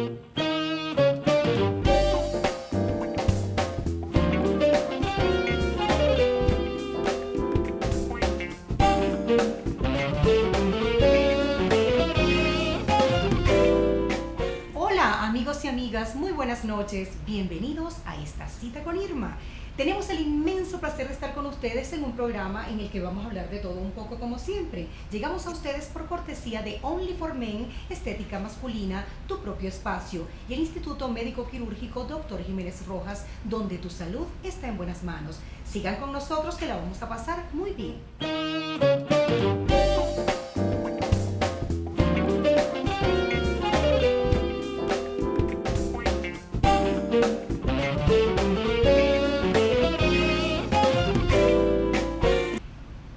Hola amigos y amigas, muy buenas noches, bienvenidos a esta cita con Irma. Tenemos el inmenso placer de estar con ustedes en un programa en el que vamos a hablar de todo un poco como siempre. Llegamos a ustedes por cortesía de Only for Men, Estética Masculina, Tu Propio Espacio y el Instituto Médico Quirúrgico Dr. Jiménez Rojas, donde tu salud está en buenas manos. Sigan con nosotros que la vamos a pasar muy bien.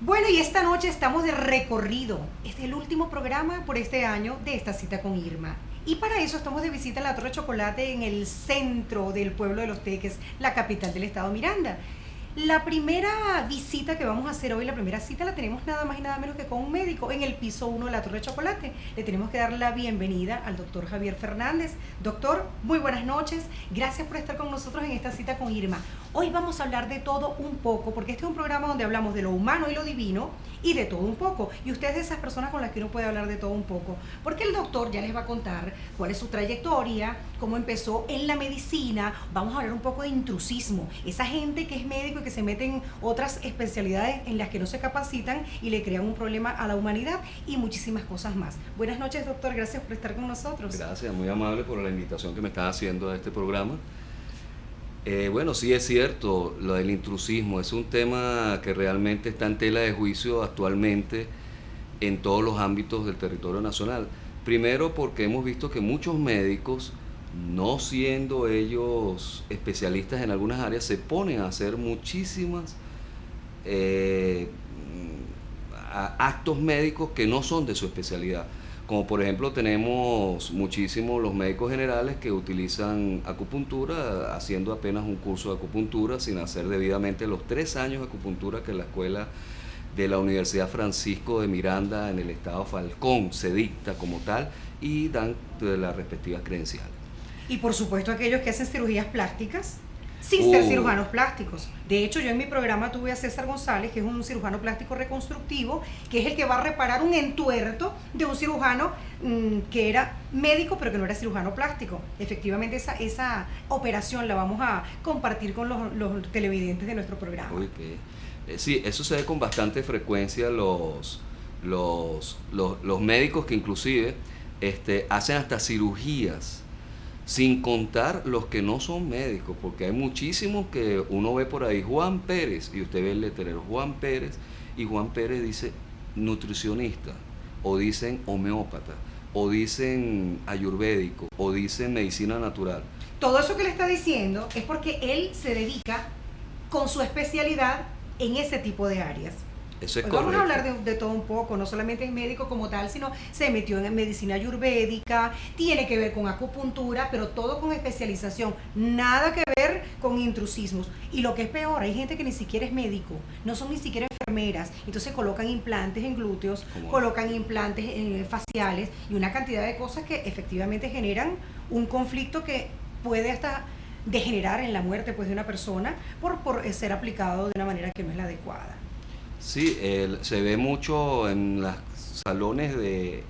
Bueno, y esta noche estamos de recorrido. Este es el último programa por este año de esta cita con Irma. Y para eso estamos de visita en la Torre Chocolate en el centro del pueblo de Los Teques, la capital del estado Miranda. La primera visita que vamos a hacer hoy, la primera cita, la tenemos nada más y nada menos que con un médico en el piso 1 de la Torre Chocolate. Le tenemos que dar la bienvenida al doctor Javier Fernández. Doctor, muy buenas noches. Gracias por estar con nosotros en esta cita con Irma. Hoy vamos a hablar de todo un poco, porque este es un programa donde hablamos de lo humano y lo divino y de todo un poco. Y usted es de esas personas con las que uno puede hablar de todo un poco, porque el doctor ya les va a contar cuál es su trayectoria, cómo empezó en la medicina. Vamos a hablar un poco de intrusismo, esa gente que es médico y que se mete en otras especialidades en las que no se capacitan y le crean un problema a la humanidad y muchísimas cosas más. Buenas noches, doctor, gracias por estar con nosotros. Gracias, muy amable por la invitación que me estás haciendo a este programa. Bueno, sí es cierto, lo del intrusismo es un tema que realmente está en tela de juicio actualmente en todos los ámbitos del territorio nacional. Primero porque hemos visto que muchos médicos, no siendo ellos especialistas en algunas áreas, se ponen a hacer muchísimas actos médicos que no son de su especialidad. Como por ejemplo tenemos muchísimos los médicos generales que utilizan acupuntura haciendo apenas un curso de acupuntura sin hacer debidamente los 3 años de acupuntura que la escuela de la Universidad Francisco de Miranda en el estado Falcón se dicta como tal y dan de las respectivas credenciales. Y por supuesto aquellos que hacen cirugías plásticas sin ser cirujanos plásticos. De hecho, yo en mi programa tuve a César González, que es un cirujano plástico reconstructivo, que es el que va a reparar un entuerto de un cirujano que era médico, pero que no era cirujano plástico. Efectivamente, esa operación la vamos a compartir con los televidentes de nuestro programa. Uy, sí, eso se ve con bastante frecuencia los médicos que inclusive hacen hasta cirugías, sin contar los que no son médicos, porque hay muchísimos que uno ve por ahí, Juan Pérez, y usted ve el letrero Juan Pérez, y Juan Pérez dice nutricionista, o dicen homeópata, o dicen ayurvédico, o dicen medicina natural. Todo eso que le está diciendo es porque él se dedica con su especialidad en ese tipo de áreas. Eso es Hoy correcto. vamos a hablar de todo un poco, no solamente es médico como tal, sino se metió en medicina ayurvédica, tiene que ver con acupuntura, pero todo con especialización, nada que ver con intrusismos. Y lo que es peor, hay gente que ni siquiera es médico, no son ni siquiera enfermeras, entonces colocan implantes en glúteos, colocan implantes faciales y una cantidad de cosas que efectivamente generan un conflicto que puede hasta degenerar en la muerte pues, de una persona por ser aplicado de una manera que no es la adecuada. Sí, se ve mucho en los salones de,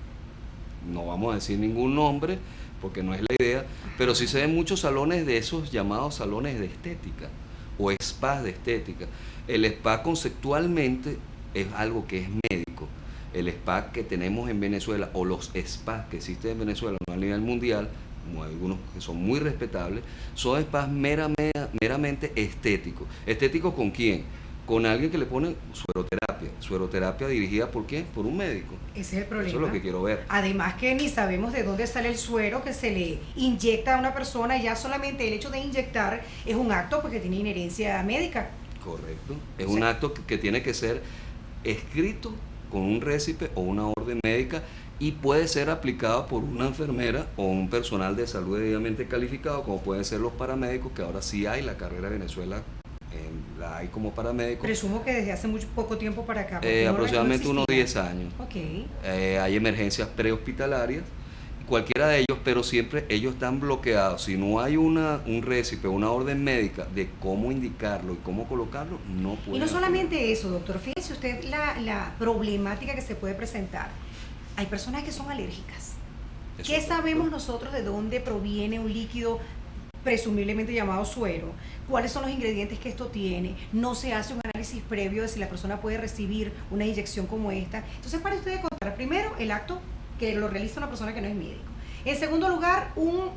no vamos a decir ningún nombre, porque no es la idea, pero sí se ven muchos salones de esos llamados salones de estética o spas de estética. El spa conceptualmente es algo que es médico. El spa que tenemos en Venezuela o los spas que existen en Venezuela no a nivel mundial, como algunos que son muy respetables, son spas meramente estéticos. ¿Estéticos con quién? Con alguien que le pone sueroterapia dirigida ¿por quién? Por un médico. Ese es el problema. Eso es lo que quiero ver. Además que ni sabemos de dónde sale el suero que se le inyecta a una persona, ya solamente el hecho de inyectar es un acto porque tiene inherencia médica. Correcto. Es un acto que tiene que ser escrito con un récipe o una orden médica y puede ser aplicado por una enfermera o un personal de salud debidamente calificado, como pueden ser los paramédicos, que ahora sí hay la carrera de Venezuela. La hay como paramédico. Presumo que desde hace mucho poco tiempo para acá. Aproximadamente unos 10 años. Okay. Hay emergencias prehospitalarias cualquiera de ellos, pero siempre ellos están bloqueados. Si no hay un récipe, una orden médica de cómo indicarlo y cómo colocarlo, no pueden. Y no solamente eso, doctor, fíjese usted la problemática que se puede presentar. Hay personas que son alérgicas. Eso ¿Qué es sabemos correcto. nosotros de dónde proviene un líquido presumiblemente llamado suero? ¿Cuáles son los ingredientes que esto tiene? No se hace un análisis previo de si la persona puede recibir una inyección como esta. Entonces, para ustedes contar, primero, el acto que lo realiza una persona que no es médico. En segundo lugar, un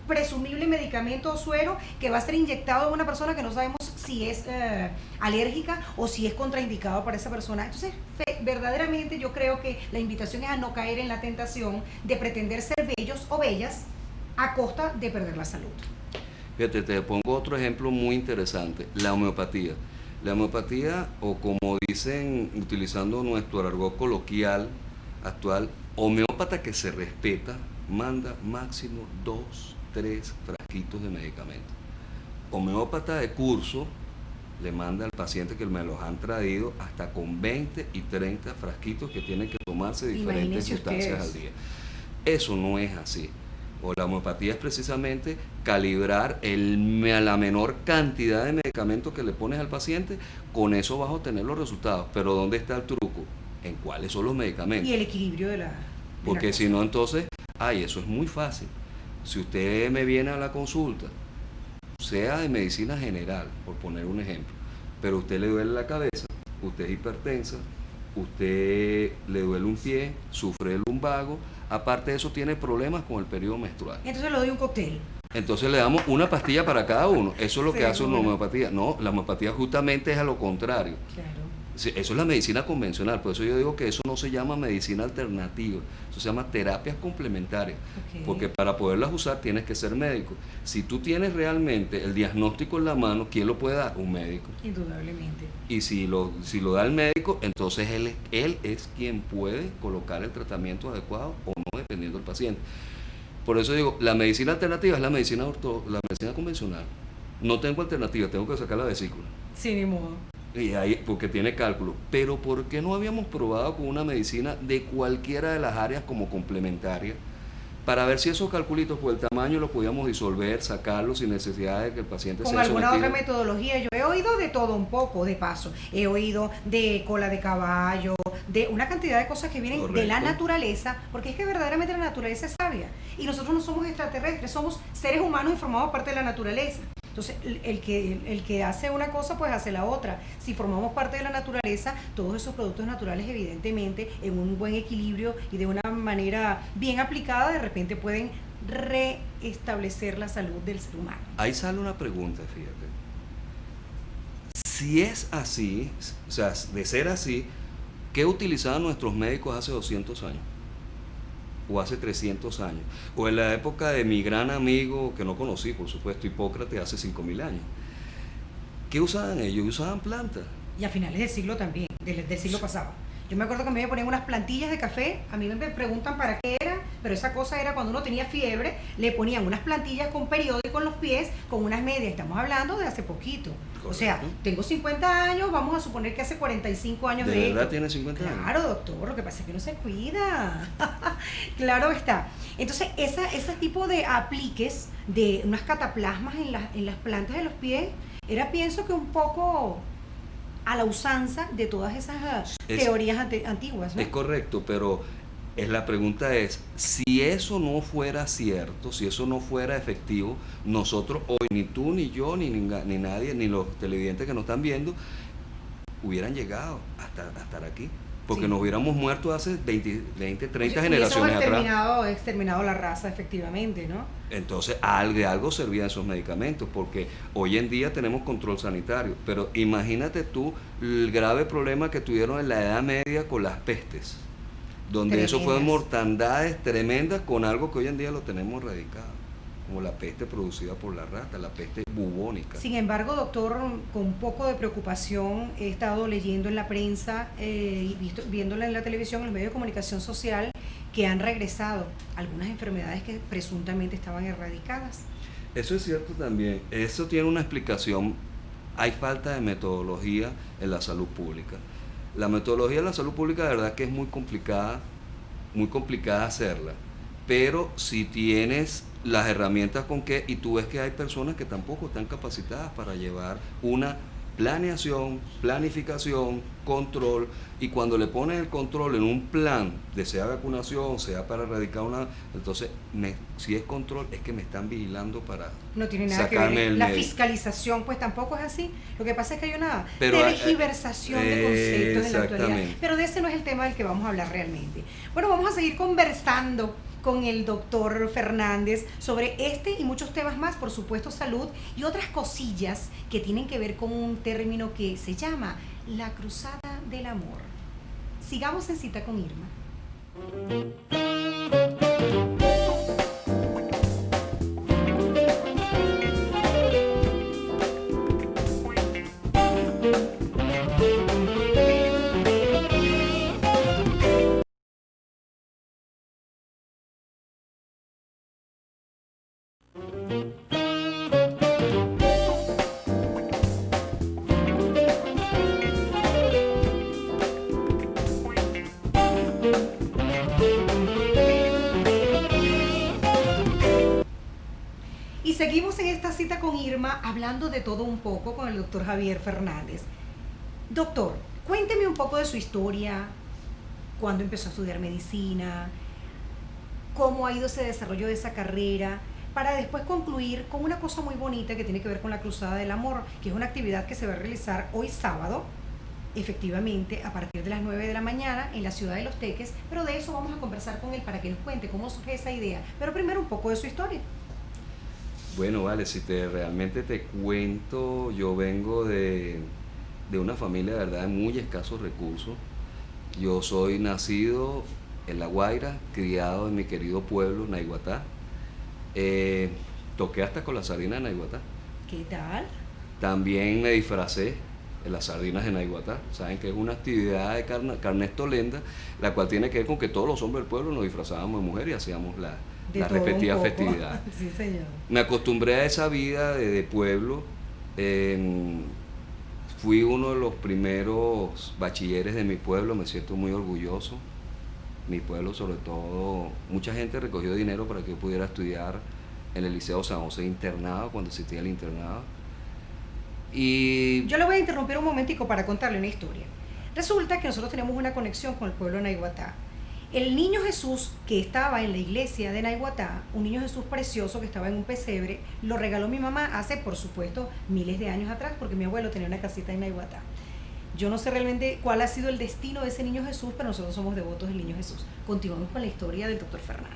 presumible medicamento o suero que va a ser inyectado a una persona que no sabemos si es alérgica o si es contraindicado para esa persona. Entonces, verdaderamente yo creo que la invitación es a no caer en la tentación de pretender ser bellos o bellas a costa de perder la salud. Fíjate, te pongo otro ejemplo muy interesante, la homeopatía. La homeopatía, o como dicen, utilizando nuestro argot coloquial actual, homeópata que se respeta, manda máximo 2, 3 frasquitos de medicamento. Homeópata de curso le manda al paciente que me los han traído hasta con 20 y 30 frasquitos que tienen que tomarse diferentes Imagínense sustancias ustedes. al día. Eso no es así. O la homeopatía es precisamente calibrar la menor cantidad de medicamentos que le pones al paciente, con eso vas a obtener los resultados. Pero ¿dónde está el truco? En cuáles son los medicamentos. Y el equilibrio de la Porque cosa. si no, entonces, eso es muy fácil. Si usted me viene a la consulta, sea de medicina general, por poner un ejemplo, pero usted le duele la cabeza, usted es hipertensa, usted le duele un pie, sufre de lumbago, aparte de eso tiene problemas con el periodo menstrual. Entonces le doy un cóctel. Entonces le damos una pastilla para cada uno. Eso es lo que hace una Seguro. homeopatía. No, la homeopatía justamente es a lo contrario. Claro. Sí, eso es la medicina convencional, por eso yo digo que eso no se llama medicina alternativa, eso se llama terapias complementarias, Ok. porque para poderlas usar tienes que ser médico. Si tú tienes realmente el diagnóstico en la mano, ¿quién lo puede dar? Un médico. Indudablemente. Y si lo da el médico, entonces él es quien puede colocar el tratamiento adecuado o no, dependiendo del paciente. Por eso digo, la medicina alternativa es la medicina convencional. No tengo alternativa, tengo que sacar la vesícula. Sí, ni modo. Y ahí, porque tiene cálculo. Pero ¿por qué no habíamos probado con una medicina de cualquiera de las áreas como complementaria? Para ver si esos calculitos por el tamaño los podíamos disolver, sacarlos sin necesidad de que el paciente Con sea alguna sometido. otra metodología. Yo he oído de todo un poco, de paso. He oído de cola de caballo, de una cantidad de cosas que vienen de la Correcto. naturaleza, porque es que verdaderamente la naturaleza es sabia. Y nosotros no somos extraterrestres, somos seres humanos y formamos parte de la naturaleza. Entonces, el que hace una cosa, pues hace la otra. Si formamos parte de la naturaleza, todos esos productos naturales, evidentemente, en un buen equilibrio y de una manera bien aplicada, de repente pueden restablecer la salud del ser humano. Ahí sale una pregunta, fíjate. Si es así, o sea, de ser así, ¿qué utilizaban nuestros médicos hace 200 años? O hace 300 años, o en la época de mi gran amigo, que no conocí, por supuesto, Hipócrates, hace 5000 años. ¿Qué usaban ellos? Usaban plantas. Y a finales del siglo también, del siglo pasado. Yo me acuerdo que me ponían unas plantillas de café, a mí me preguntan para qué era, pero esa cosa era cuando uno tenía fiebre, le ponían unas plantillas con periódico en los pies, con unas medias, estamos hablando de hace poquito. O sea, Correcto. tengo 50 años, vamos a suponer que hace 45 años ¿De de verdad esto. tiene 50 años? Claro, doctor, lo que pasa es que no se cuida. Claro está. Entonces, ese tipo de apliques de unas cataplasmas en las plantas de los pies, era pienso que un poco a la usanza de todas esas teorías antiguas, ¿no? Es correcto, pero la pregunta es, si eso no fuera cierto, si eso no fuera efectivo, nosotros hoy, ni tú, ni yo, ni nadie, ni los televidentes que nos están viendo, hubieran llegado hasta estar aquí. Porque Sí. nos hubiéramos muerto hace 20 30 Hubiésemos generaciones atrás. exterminado la raza, efectivamente, ¿no? Entonces, de algo servían esos medicamentos, porque hoy en día tenemos control sanitario, pero imagínate tú el grave problema que tuvieron en la Edad Media con las pestes, donde eso fue Tremendas. mortandades tremendas con algo que hoy en día lo tenemos erradicado, como la peste producida por la rata, la peste bubónica. Sin embargo, doctor, con un poco de preocupación he estado leyendo en la prensa y viéndola en la televisión, en los medios de comunicación social, que han regresado algunas enfermedades que presuntamente estaban erradicadas. Eso es cierto también, eso tiene una explicación, hay falta de metodología en la salud pública. La metodología de la salud pública de verdad que es muy complicada hacerla. pero si tienes las herramientas con que, y tú ves que hay personas que tampoco están capacitadas para llevar una planeación, planificación, control, y cuando le pones el control en un plan de sea vacunación, sea para erradicar una, entonces si es control es que me están vigilando para no tiene nada que ver. La fiscalización pues tampoco es así. Lo que pasa es que hay una tergiversación de conceptos en la actualidad. Pero de ese no es el tema del que vamos a hablar realmente. Bueno, vamos a seguir conversando con el doctor Fernández sobre este y muchos temas más, por supuesto salud y otras cosillas que tienen que ver con un término que se llama la cruzada del amor. Sigamos en Cita con Irma. Y seguimos en esta cita con Irma hablando de todo un poco con el doctor Javier Fernández. Doctor, cuénteme un poco de su historia, cuándo empezó a estudiar medicina, cómo ha ido ese desarrollo de esa carrera, para después concluir con una cosa muy bonita que tiene que ver con la Cruzada del Amor, que es una actividad que se va a realizar hoy sábado, efectivamente, a partir de las 9 de la mañana en la ciudad de Los Teques, pero de eso vamos a conversar con él para que nos cuente cómo surge esa idea, pero primero un poco de su historia. Bueno, vale, si realmente te cuento, yo vengo de una familia de verdad de muy escasos recursos. Yo soy nacido en La Guaira, criado en mi querido pueblo, Naiguatá. Toqué hasta con la sardina de Naiguatá. ¿Qué tal? También me disfracé en las sardinas de Naiguatá. Saben que es una actividad de carnestolenda, la cual tiene que ver con que todos los hombres del pueblo nos disfrazábamos de mujer y hacíamos la respectiva festividad. Sí, señor. Me acostumbré a esa vida de pueblo. Fui uno de los primeros bachilleres de mi pueblo, me siento muy orgulloso. Mi pueblo, sobre todo, mucha gente recogió dinero para que yo pudiera estudiar en el Liceo San José internado, cuando existía el internado. Y yo le voy a interrumpir un momentico para contarle una historia. Resulta que nosotros tenemos una conexión con el pueblo de Naiguatá. El niño Jesús que estaba en la iglesia de Naiguatá, un niño Jesús precioso que estaba en un pesebre, lo regaló mi mamá hace, por supuesto, miles de años atrás, porque mi abuelo tenía una casita en Naiguatá. Yo no sé realmente cuál ha sido el destino de ese niño Jesús, pero nosotros somos devotos del niño Jesús. Continuamos con la historia del doctor Fernández.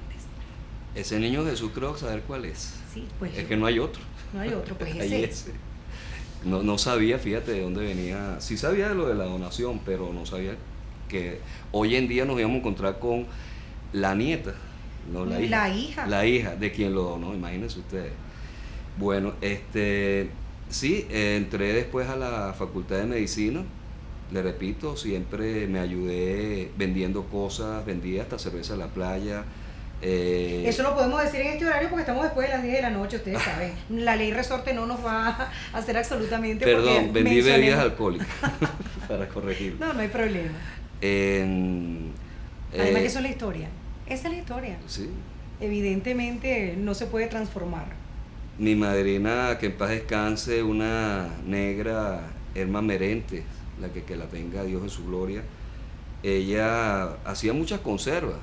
Ese niño Jesús creo saber cuál es. Sí, pues. Es que no hay otro. No hay otro, pues ese. No sabía, fíjate, de dónde venía. Sí sabía de lo de la donación, pero no sabía que hoy en día nos íbamos a encontrar con la nieta, no la hija. La hija. La hija de quien lo donó, imagínense ustedes. Bueno, sí, entré después a la Facultad de Medicina. Le repito, siempre me ayudé vendiendo cosas, vendí hasta cerveza a la playa. Eso lo podemos decir en este horario porque estamos después de las 10 de la noche, ustedes saben. La ley resorte no nos va a hacer absolutamente. Perdón, vendí bebidas alcohólicas para corregir. No hay problema. Además que eso es la historia. Esa es la historia. Sí. Evidentemente no se puede transformar. Mi madrina, que en paz descanse, una negra, Irma Merente, que la tenga Dios en su gloria, ella hacía muchas conservas,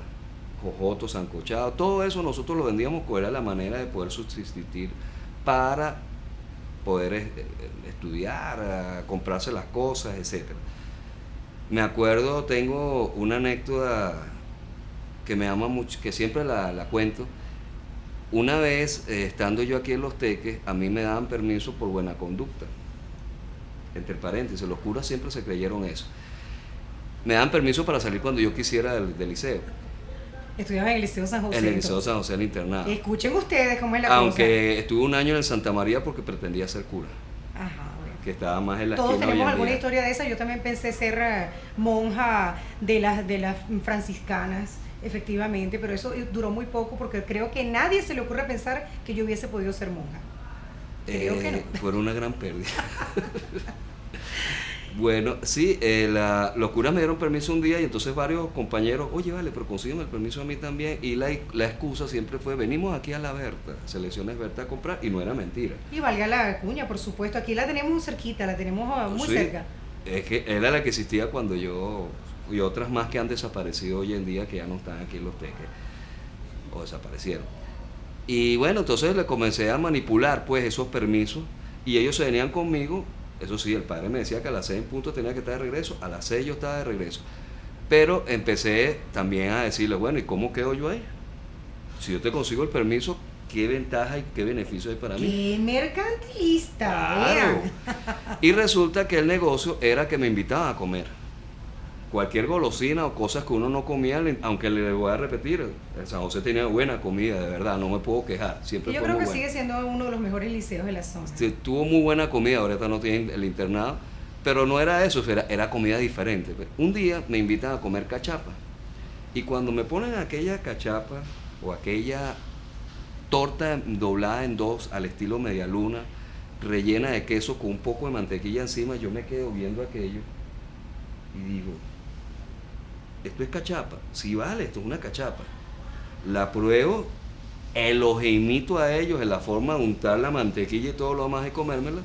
jojotos, sancochados, todo eso nosotros lo vendíamos, porque era la manera de poder subsistir para poder estudiar, comprarse las cosas, etcétera. Me acuerdo, tengo una anécdota que me ama mucho, que siempre la cuento. Una vez, estando yo aquí en Los Teques, a mí me daban permiso por buena conducta. Entre paréntesis, los curas siempre se creyeron eso. Me daban permiso para salir cuando yo quisiera del liceo. Estudiaba en el Liceo San José. En el Liceo San José, el internado. Escuchen ustedes cómo es la cosa. Aunque estuve un año en el Santa María porque pretendía ser cura. Ajá. Que estaba más en la Todos esquina. tenemos alguna historia de esa. Yo también pensé ser monja de las franciscanas, efectivamente, pero eso duró muy poco porque creo que a nadie se le ocurre pensar que yo hubiese podido ser monja. Creo que no. Fue una gran pérdida. Bueno, sí, los curas me dieron permiso un día y entonces varios compañeros, oye, vale, pero consígueme el permiso a mí también. Y la excusa siempre fue, venimos aquí a la Berta, Selecciones Berta a comprar, y no era mentira. Y valga la cuña, por supuesto, aquí la tenemos muy cerquita, la tenemos muy Sí, cerca. es que era la que existía cuando yo, y otras más que han desaparecido hoy en día, que ya no están aquí en Los Teques, o desaparecieron. Y bueno, entonces le comencé a manipular pues esos permisos, y ellos se venían conmigo. Eso sí, el padre me decía que a las 6 en punto tenía que estar de regreso, a las 6 yo estaba de regreso. Pero empecé también a decirle, bueno, ¿y cómo quedo yo ahí? Si yo te consigo el permiso, ¿qué ventaja y qué beneficio hay para mí? ¡Qué mercantilista! Claro. Vean. Y resulta que el negocio era que me invitaban a comer. Cualquier golosina o cosas que uno no comía, aunque le voy a repetir, el San José tenía buena comida, de verdad, no me puedo quejar. Siempre Y yo fue creo muy que buena. sigue siendo uno de los mejores liceos de la zona. Tuvo muy buena comida, ahorita no tienen el internado, pero no era eso, era comida diferente. Un día me invitan a comer cachapa, y cuando me ponen aquella cachapa o aquella torta doblada en dos al estilo medialuna, rellena de queso con un poco de mantequilla encima, yo me quedo viendo aquello y digo, ¿esto es cachapa? Sí, vale, esto es una cachapa. La pruebo, los imito a ellos en la forma de untar la mantequilla y todo lo demás y comérmela.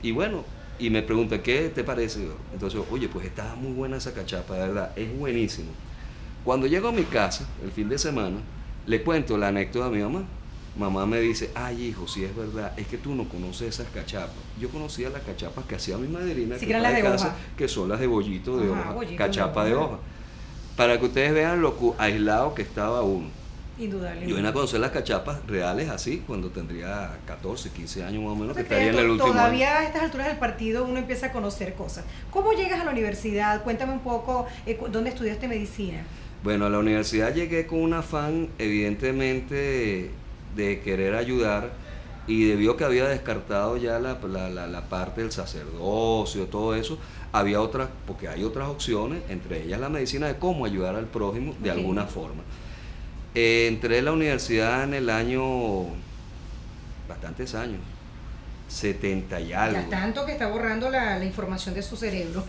Y bueno, y me pregunta, ¿qué te parece? Entonces, oye, pues estaba muy buena esa cachapa, de verdad, es buenísimo. Cuando llego a mi casa, el fin de semana, le cuento la anécdota a mi mamá. Mamá me dice, ay hijo, sí es verdad, es que tú no conoces esas cachapas. Yo conocía las cachapas que hacía mi madrina, Sí, que que eran está las de de casa, hoja. que son las de bollito de Ajá, hoja, bollito de cachapa de hoja. hoja. Para que ustedes vean lo aislado que estaba uno. Indudablemente. Yo vine a conocer las cachapas reales así cuando tendría 14, 15 años más o menos, que No te creas, estaría en el último todavía año. a estas alturas del partido uno empieza a conocer cosas. ¿Cómo llegas a la universidad? Cuéntame un poco, ¿dónde estudiaste medicina? Bueno, a la universidad llegué con un afán, evidentemente, de querer ayudar, y debido a que había descartado ya la parte del sacerdocio, todo eso, había otras, porque hay otras opciones, entre ellas la medicina, de cómo ayudar al prójimo de Ok. alguna forma. Entré a la universidad en el año, bastantes años, 70 y algo. Ya tanto que está borrando la información de su cerebro.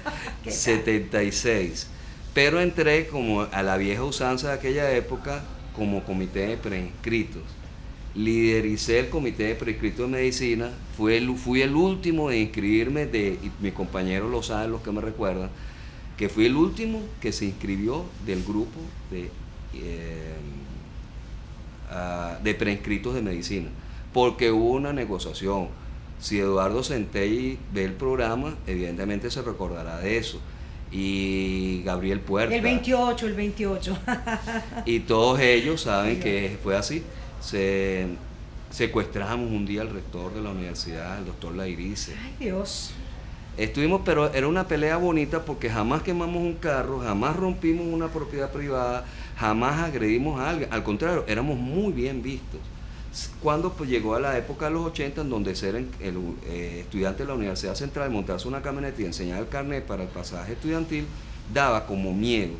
¿Qué tal? 76. Pero entré como a la vieja usanza de aquella época como comité de preinscritos. Lidericé el comité de preinscritos de medicina, fui el último de inscribirme, y mis compañeros lo saben, los que me recuerdan, que fui el último que se inscribió del grupo de preinscritos de medicina, porque hubo una negociación. Si Eduardo Centelli ve el programa, evidentemente se recordará de eso, y Gabriel Puerta. El 28. Y todos ellos saben Sí, que fue así. Secuestramos un día al rector de la universidad, el doctor Lairice. Ay, Dios. Estuvimos, pero era una pelea bonita porque jamás quemamos un carro, jamás rompimos una propiedad privada, jamás agredimos a alguien. Al contrario, éramos muy bien vistos. Cuando pues, llegó a la época de los 80, en donde ser el estudiante de la Universidad Central, montarse una camioneta y enseñar el carnet para el pasaje estudiantil, daba como miedo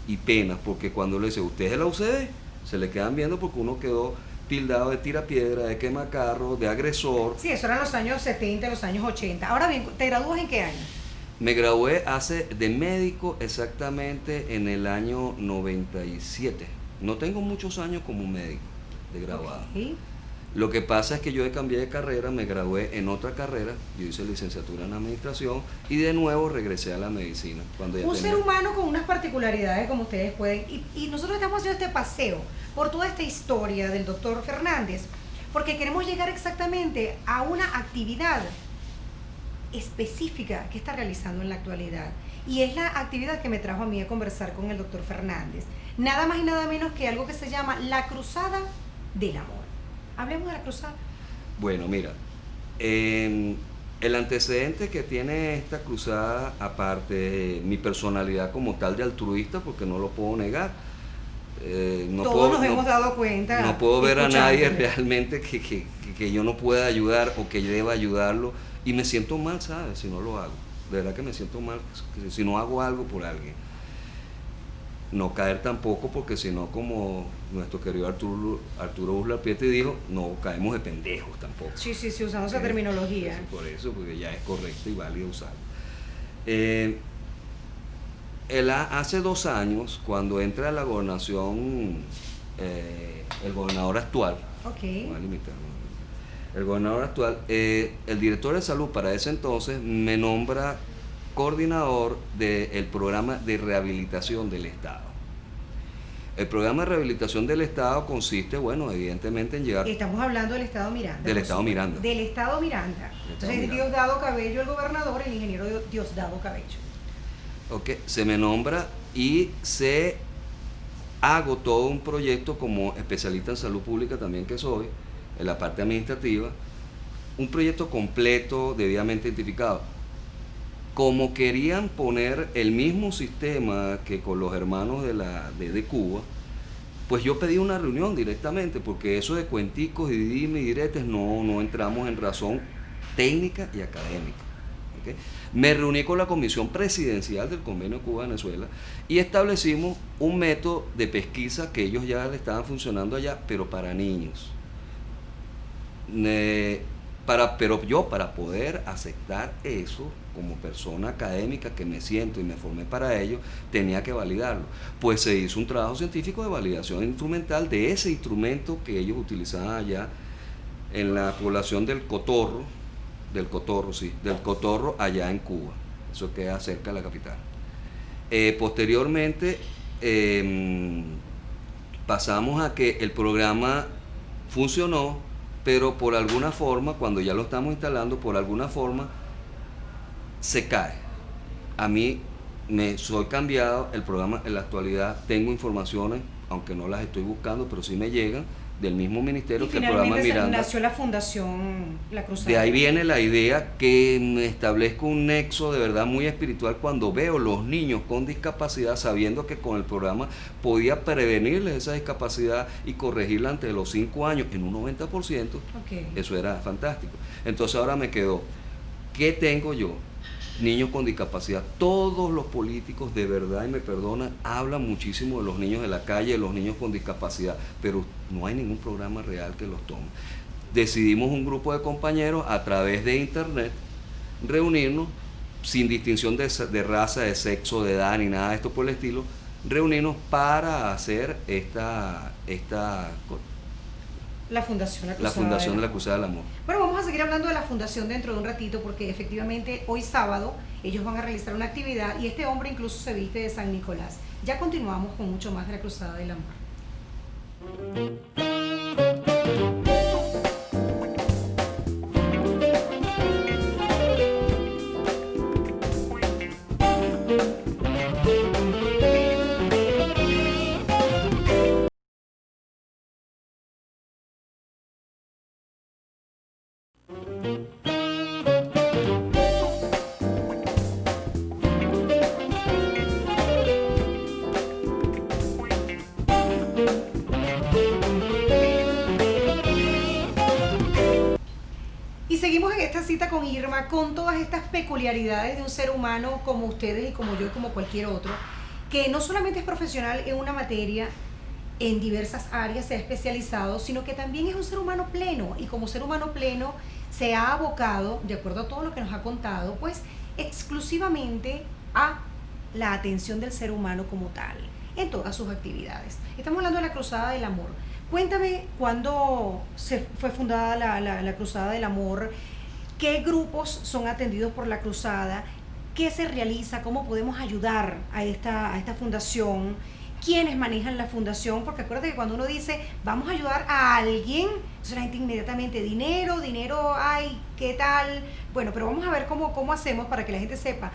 y pena, porque cuando le dice, ¿usted es de la UCD? Se le quedan viendo porque uno quedó tildado de tirapiedra, de quemacarro, de agresor. Sí, eso eran los años 70, los años 80. Ahora bien, ¿te gradúas en qué año? Me gradué de médico exactamente en el año 97. No tengo muchos años como médico de graduado. Ok. Lo que pasa es que yo cambié de carrera, me gradué en otra carrera, yo hice licenciatura en administración y de nuevo regresé a la medicina. Cuando ya Un tenía... ser humano con unas particularidades como ustedes pueden, y nosotros estamos haciendo este paseo por toda esta historia del doctor Fernández, porque queremos llegar exactamente a una actividad específica que está realizando en la actualidad. Y es la actividad que me trajo a mí a conversar con el doctor Fernández. Nada más y nada menos que algo que se llama la Cruzada del Amor. Hablemos de la cruzada. Bueno, mira, el antecedente que tiene esta cruzada, aparte de mi personalidad como tal de altruista, porque no lo puedo negar, Todos nos hemos dado cuenta. no puedo ver a nadie escuchándole. realmente que yo no pueda ayudar o que yo deba ayudarlo, y me siento mal, ¿sabes? Si no lo hago. De verdad que me siento mal si no hago algo por alguien. No caer tampoco, porque si no, como nuestro querido Arturo Uslar Pietri dijo, no caemos de pendejos tampoco. Sí, usando esa terminología. Por eso, porque ya es correcto y válido usarlo. Eh, hace 2 años, cuando entra a la gobernación, el gobernador actual, Ok. voy a limitarme, el gobernador actual, el director de salud para ese entonces me nombra coordinador del programa de rehabilitación del Estado. El programa de rehabilitación del Estado consiste, bueno, evidentemente en llegar Estamos hablando del Estado Miranda. del por Estado supuesto. Miranda. Del Estado Miranda. Del Estado Entonces es Miranda. Diosdado Cabello el gobernador, el ingeniero Diosdado Cabello. Ok, se me nombra y hago todo un proyecto como especialista en salud pública también que soy, en la parte administrativa, un proyecto completo, debidamente identificado. Como querían poner el mismo sistema que con los hermanos de Cuba, pues yo pedí una reunión directamente, porque eso de cuenticos y dime y diretes no entramos en razón técnica y académica. ¿Ok? Me reuní con la comisión presidencial del convenio Cuba-Venezuela y establecimos un método de pesquisa que ellos ya le estaban funcionando allá, pero para niños. Pero yo, para poder aceptar eso como persona académica que me siento y me formé para ello, tenía que validarlo. Pues se hizo un trabajo científico de validación instrumental de ese instrumento que ellos utilizaban allá en la población del Cotorro, del Cotorro allá en Cuba. Eso queda cerca de la capital. Posteriormente pasamos a que el programa funcionó, pero por alguna forma, cuando ya lo estamos instalando, por alguna forma se cae. A mí soy cambiado, el programa en la actualidad tengo informaciones, aunque no las estoy buscando, pero sí me llegan del mismo ministerio Y que el programa finalmente Miranda. nació la Fundación La Cruzada. De ahí viene la idea que me establezco un nexo de verdad muy espiritual cuando veo los niños con discapacidad, sabiendo que con el programa podía prevenirles esa discapacidad y corregirla antes de los 5 años en un 90%. Okay. Eso era fantástico. Entonces ahora me quedó, ¿qué tengo yo? Niños con discapacidad. Todos los políticos, de verdad, y me perdonan, hablan muchísimo de los niños de la calle, de los niños con discapacidad, pero no hay ningún programa real que los tome. Decidimos un grupo de compañeros a través de internet reunirnos, sin distinción de raza, de sexo, de edad, ni nada de esto por el estilo, reunirnos para hacer la Fundación de la Cruzada del Amor. Bueno, vamos a seguir hablando de la Fundación dentro de un ratito, porque efectivamente hoy sábado ellos van a realizar una actividad y este hombre incluso se viste de San Nicolás. Ya continuamos con mucho más de la Cruzada del Amor. Y seguimos en esta cita con Irma, con todas estas peculiaridades de un ser humano como ustedes y como yo y como cualquier otro, que no solamente es profesional en una materia, en diversas áreas se ha especializado, sino que también es un ser humano pleno, y como ser humano pleno se ha abocado, de acuerdo a todo lo que nos ha contado, pues exclusivamente a la atención del ser humano como tal, en todas sus actividades. Estamos hablando de la Cruzada del Amor. Cuéntame cuándo se fue fundada la Cruzada del Amor, qué grupos son atendidos por la Cruzada, qué se realiza, cómo podemos ayudar a esta fundación, quiénes manejan la fundación, porque acuérdate que cuando uno dice vamos a ayudar a alguien, entonces la gente inmediatamente dinero, ay, ¿qué tal? Bueno, pero vamos a ver cómo hacemos para que la gente sepa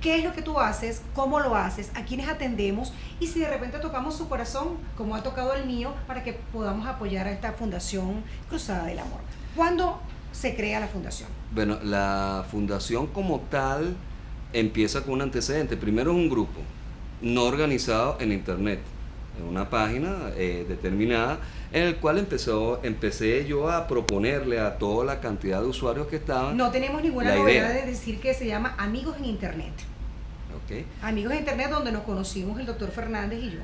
qué es lo que tú haces, cómo lo haces, a quiénes atendemos y si de repente tocamos su corazón, como ha tocado el mío, para que podamos apoyar a esta Fundación Cruzada del Amor. ¿Cuándo se crea la fundación? Bueno, la fundación como tal empieza con un antecedente. Primero es un grupo no organizado en internet, en una página determinada, en el cual empecé yo a proponerle a toda la cantidad de usuarios que estaban. No tenemos ninguna novedad de decir que se llama Amigos en Internet. Okay. Amigos en Internet, donde nos conocimos el doctor Fernández y yo.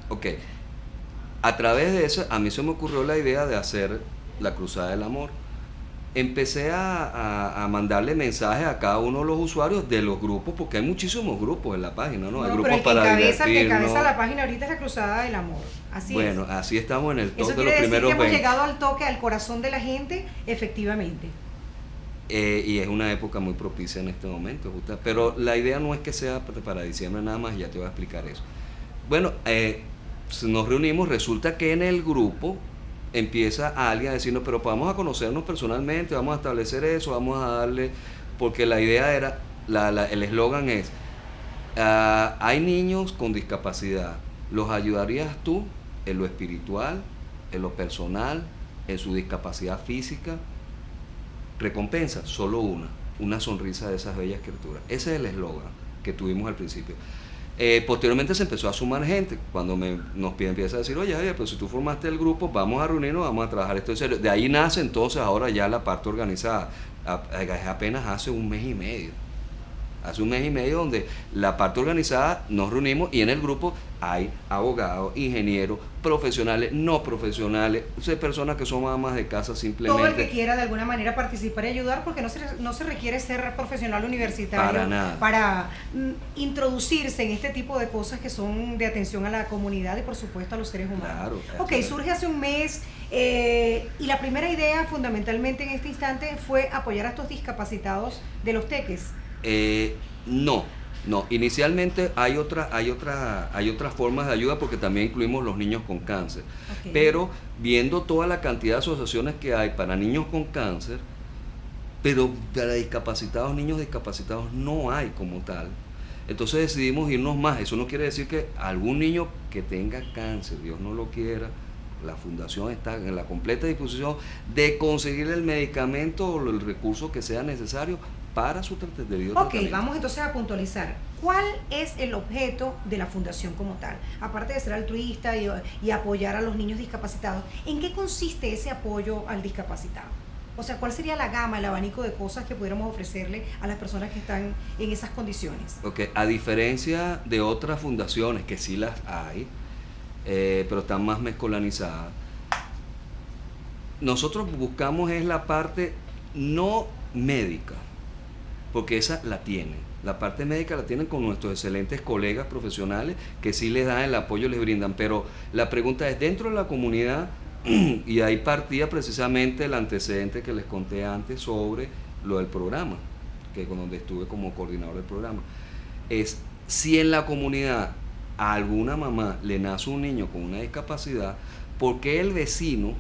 Ok. A través de eso, a mí se me ocurrió la idea de hacer la Cruzada del Amor. empecé a mandarle mensajes a cada uno de los usuarios de los grupos, porque hay muchísimos grupos en la página, ¿no? Hay Bueno, pero grupos para el que encabeza divertirnos. la página ahorita es la Cruzada del Amor. Así Bueno, es. así estamos en el top Eso de los quiere decir que primeros hemos 20. llegado al toque, al corazón de la gente, efectivamente. Y es una época muy propicia en este momento, pero la idea no es que sea para diciembre nada más, ya te voy a explicar eso. Bueno, nos reunimos, resulta que en el grupo empieza alguien a decirnos, pero vamos a conocernos personalmente, vamos a establecer eso, vamos a darle, porque la idea era, el eslogan es, hay niños con discapacidad, ¿los ayudarías tú en lo espiritual, en lo personal, en su discapacidad física? Recompensa, solo una sonrisa de esas bellas criaturas. Ese es el eslogan que tuvimos al principio. Posteriormente se empezó a sumar gente. Cuando empieza a decir, oye, pero si tú formaste el grupo, vamos a reunirnos, vamos a trabajar esto en serio. De ahí nace entonces ahora ya la parte organizada. Apenas hace un mes y medio. Hace un mes y medio donde la parte organizada nos reunimos y en el grupo hay abogados, ingenieros, profesionales, no profesionales, personas que son mamás de casa simplemente. Todo el que quiera de alguna manera participar y ayudar, porque no se requiere ser profesional universitario Para nada. para introducirse en este tipo de cosas que son de atención a la comunidad y por supuesto a los seres humanos. Claro, ok, claro. surge hace un mes y la primera idea fundamentalmente en este instante fue apoyar a estos discapacitados de los teques. No. Inicialmente hay otras formas de ayuda porque también incluimos los niños con cáncer. Okay. Pero viendo toda la cantidad de asociaciones que hay para niños con cáncer, pero para niños discapacitados no hay como tal. Entonces decidimos irnos más. Eso no quiere decir que algún niño que tenga cáncer, Dios no lo quiera, la fundación está en la completa disposición de conseguir el medicamento o el recurso que sea necesario para su debido tratamiento. Vamos entonces a puntualizar. ¿Cuál es el objeto de la fundación como tal? Aparte de ser altruista y apoyar a los niños discapacitados, ¿en qué consiste ese apoyo al discapacitado? O sea, ¿cuál sería la gama, el abanico de cosas que pudiéramos ofrecerle a las personas que están en esas condiciones? A diferencia de otras fundaciones, que sí las hay, pero están más mezcolanizadas, nosotros buscamos es la parte no médica, porque esa la tienen. La parte médica la tienen con nuestros excelentes colegas profesionales que sí les dan el apoyo, les brindan, pero la pregunta es, dentro de la comunidad, y ahí partía precisamente el antecedente que les conté antes sobre lo del programa, que con donde estuve como coordinador del programa, es si en la comunidad a alguna mamá le nace un niño con una discapacidad, ¿por qué el vecino